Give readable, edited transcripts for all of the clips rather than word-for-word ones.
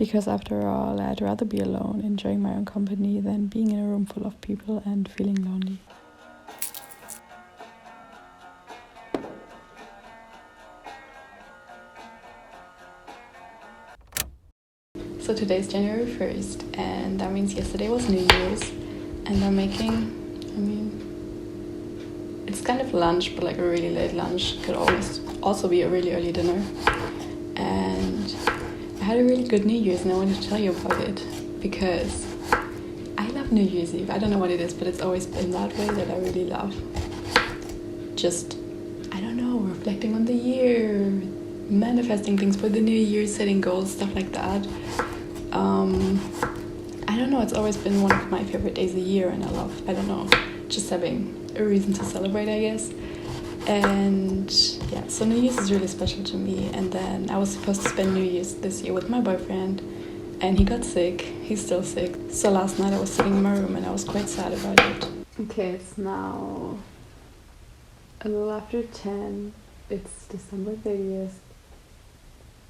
Because after all, I'd rather be alone, enjoying my own company, than being in a room full of people and feeling lonely. So today's January 1st, and that means yesterday was New Year's, and I'm making, it's kind of lunch, but like a really late lunch. Could always also be a really early dinner. And I had a really good New Year's, and I wanted to tell you about it because I love New Year's Eve. I don't know what it is, but it's always been that way that I really love. Just, I don't know, reflecting on the year, manifesting things for the new year, setting goals, stuff like that. I don't know, it's always been one of my favorite days of the year, and I love, I don't know, just having a reason to celebrate, I guess. And yeah, so New Year's is really special to me. And then I was supposed to spend New Year's this year with my boyfriend, and he got sick. He's still sick. So last night I was sitting in my room and I was quite sad about it. Okay, it's now a little after 10. It's December 30th.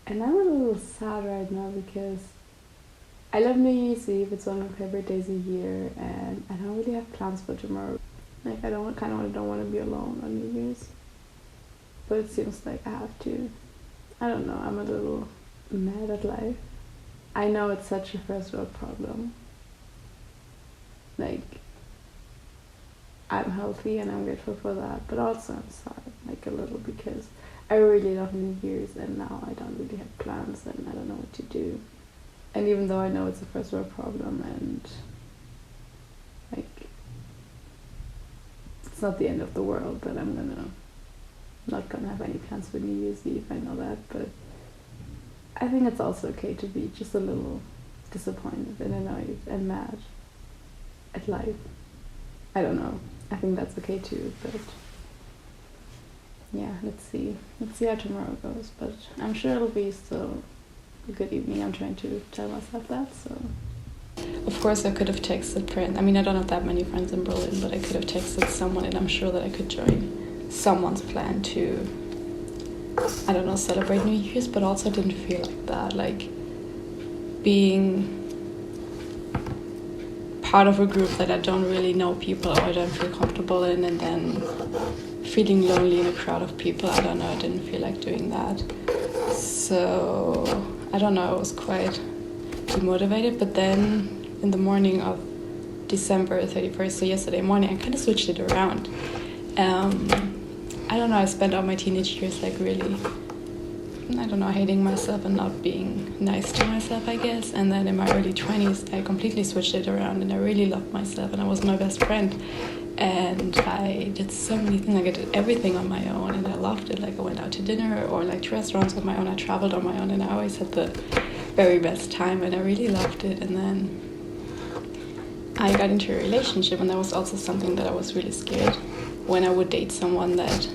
And I'm a little sad right now because I love New Year's Eve. It's one of my favorite days of the year, and I don't really have plans for tomorrow. Like, I don't want to be alone on New Year's, but it seems like I have to. I don't know, I'm a little mad at life. I know it's such a first world problem. Like, I'm healthy and I'm grateful for that, but also I'm sad, like a little, because I really love New Year's, and now I don't really have plans and I don't know what to do. And even though I know it's a first world problem, and like, it's not the end of the world that I'm not gonna have any plans for New Year's Eve, I know that, but I think it's also okay to be just a little disappointed and annoyed and mad at life. I don't know, I think that's okay too, but yeah, let's see how tomorrow goes, but I'm sure it'll be still a good evening. I'm trying to tell myself that. So of course I could have texted friends. I mean, I don't have that many friends in Berlin, but I could have texted someone, and I'm sure that I could join someone's plan to, I don't know, celebrate New Year's, but also didn't feel like that, like being part of a group that I don't really know people or I don't feel comfortable in, and then feeling lonely in a crowd of people. I don't know, I didn't feel like doing that. So I don't know, I was quite demotivated, but then in the morning of December 31st, so yesterday morning, I kind of switched it around. I don't know, I spent all my teenage years like really, I don't know, hating myself and not being nice to myself, I guess. And then in my early 20s, I completely switched it around, and I really loved myself, and I was my best friend. And I did so many things, like I did everything on my own, and I loved it. Like I went out to dinner or like to restaurants on my own, I traveled on my own, and I always had the very best time, and I really loved it. And then I got into a relationship, and that was also something that I was really scared when I would date someone, that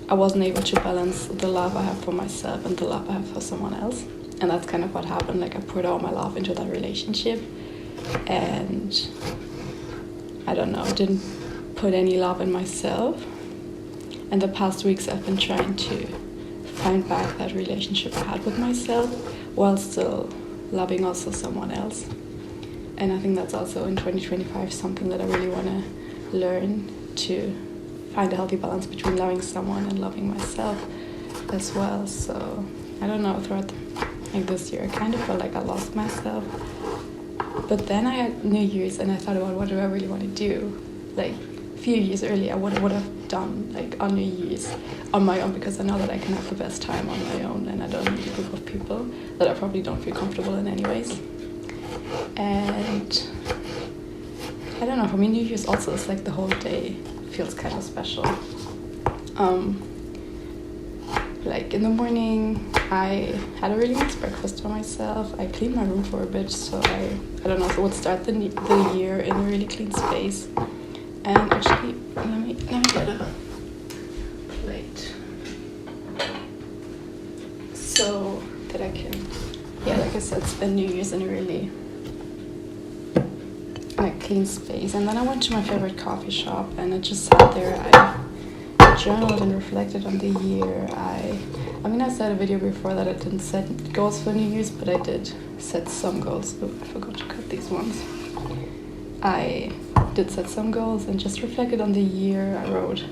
I wasn't able to balance the love I have for myself and the love I have for someone else. And that's kind of what happened. Like I poured all my love into that relationship, and I don't know, didn't put any love in myself. And the past weeks I've been trying to find back that relationship I had with myself while still loving also someone else. And I think that's also in 2025 something that I really want to learn, to find a healthy balance between loving someone and loving myself as well. So I don't know, throughout like this year I kind of felt like I lost myself. But then I had New Year's, and I thought about what do I really want to do. Like a few years earlier, what would I have done like on New Year's on my own, because I know that I can have the best time on my own, and I don't need a group of people that I probably don't feel comfortable in anyways. And I don't know, for me New Year's also is like the whole day feels kind of special. Like in the morning I had a really nice breakfast for myself. I cleaned my room for a bit, so I don't know if I would start the year in a really clean space. And actually, let me get a plate so that I can, yeah, like I said, spend New Year's in a really like clean space. And then I went to my favorite coffee shop, and I just sat there. I journaled and reflected on the year. I I mean, I said a video before that I didn't set goals for New Year's, but I did set some goals. Oh, I forgot to cut these ones. I did set some goals and just reflected on the year. I wrote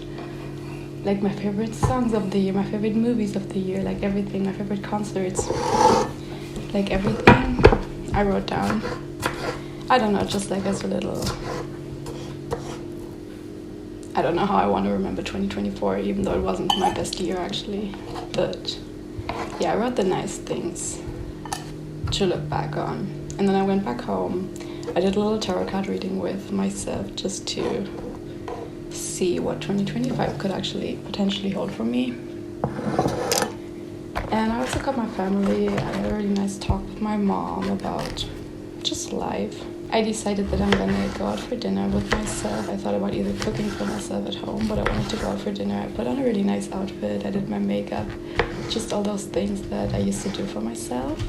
like my favorite songs of the year, my favorite movies of the year, like everything, my favorite concerts, like everything I wrote down. I don't know, just like as a little, I don't know how I want to remember 2024, even though it wasn't my best year actually. But yeah, I wrote the nice things to look back on. And then I went back home. I did a little tarot card reading with myself just to see what 2025 could actually potentially hold for me. And I also got my family. I had a really nice talk with my mom about just life. I decided that I'm gonna go out for dinner with myself. I thought about either cooking for myself at home, but I wanted to go out for dinner. I put on a really nice outfit. I did my makeup, just all those things that I used to do for myself.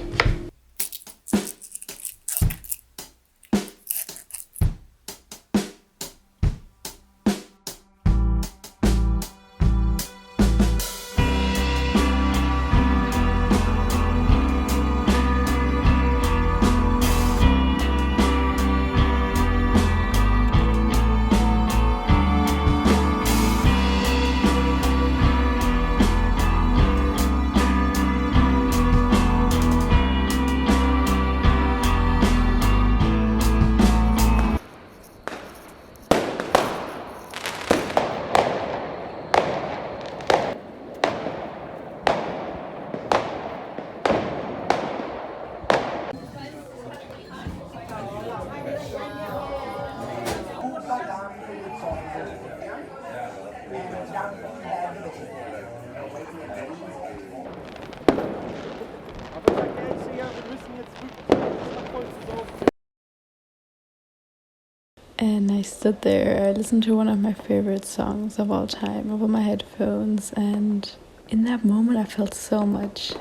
And I stood there, I listened to one of my favorite songs of all time over my headphones, and in that moment I felt so much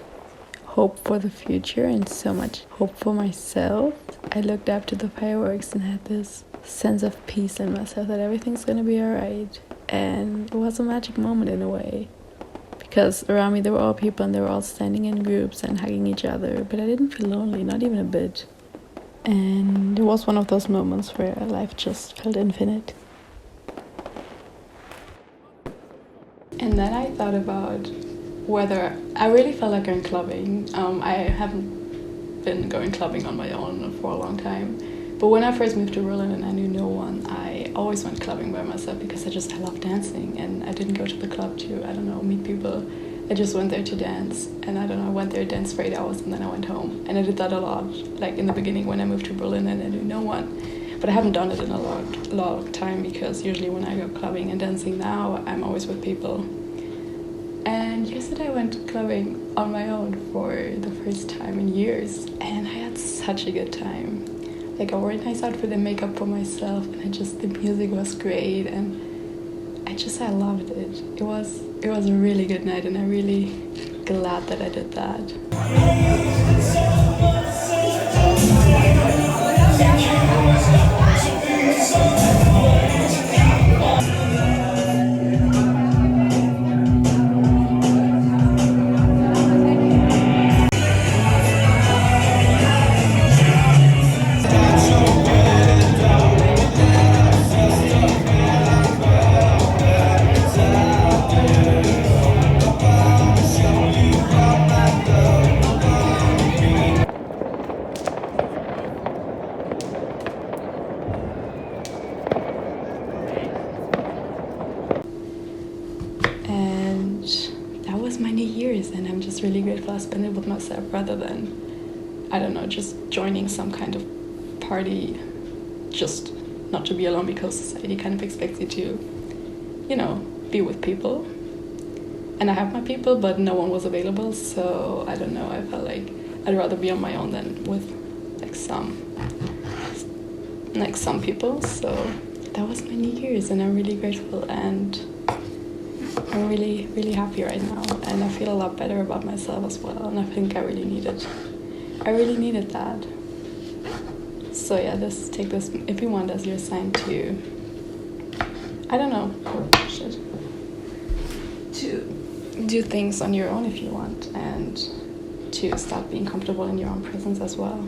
hope for the future and so much hope for myself. I looked up to the fireworks and had this sense of peace in myself that everything's gonna be alright. And it was a magic moment in a way, because around me there were all people and they were all standing in groups and hugging each other, but I didn't feel lonely, not even a bit. And it was one of those moments where life just felt infinite. And then I thought about whether I really felt like going clubbing. I haven't been going clubbing on my own for a long time. But when I first moved to Berlin and I knew no one, I always went clubbing by myself because I love dancing. And I didn't go to the club to, I don't know, meet people. I just went there to dance, and I don't know, I went there, danced for 8 hours, and then I went home. And I did that a lot, like in the beginning when I moved to Berlin and I knew no one. But I haven't done it in a lot of time, because usually when I go clubbing and dancing now, I'm always with people. And yesterday I went clubbing on my own for the first time in years, and I had such a good time. Like, I wore a nice outfit and makeup for myself, and the music was great, and I loved it. It was a really good night, and I'm really glad that I did that. And that was my New Year's, and I'm just really grateful I spent it with myself rather than, I don't know, just joining some kind of party just not to be alone, because society kind of expects you to, you know, be with people. And I have my people, but no one was available, so I don't know, I felt like I'd rather be on my own than with some people. So that was my New Year's, and I'm really grateful, and I'm really, really happy right now, and I feel a lot better about myself as well, and I think I really needed that. So yeah, take this if you want as your sign to, I don't know, to do things on your own if you want, and to start being comfortable in your own presence as well.